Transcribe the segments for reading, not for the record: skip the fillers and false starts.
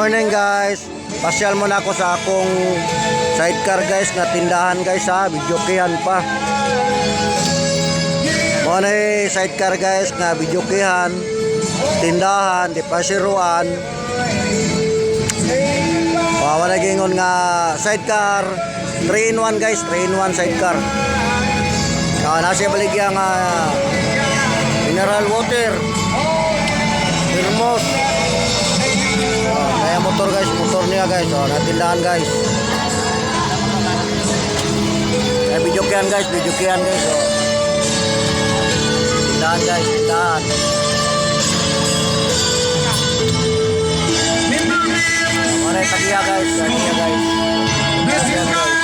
Morning guys. Pasyal muna ako sa akong sidecar guys nga tindahan guys ha. Videokehan pa. Muna sidecar guys nga videokehan. Tindahan, di pasiruan. Wala gingon nga sidecar 3-in-1 guys, 3-in-1 sidecar. Nasa baligya nga mineral water, thermos. Kaya motor guys, motor niya guys. Natindahan guys. Kaya videokehan guys, videokehan guys. Tindahan guys, tindahan. Mana tagiya guys, tagiya guys. Tagiya guys.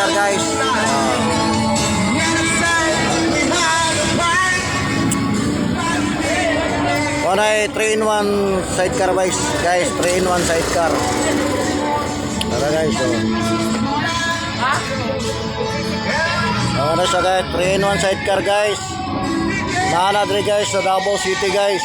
Guys, Onay 3-in-1 sidecar guys, 3-in-1 sidecar. Tara guys, Ano siya guys, 3-in-1 sidecar guys. Naana dre guys sa Davao City guys.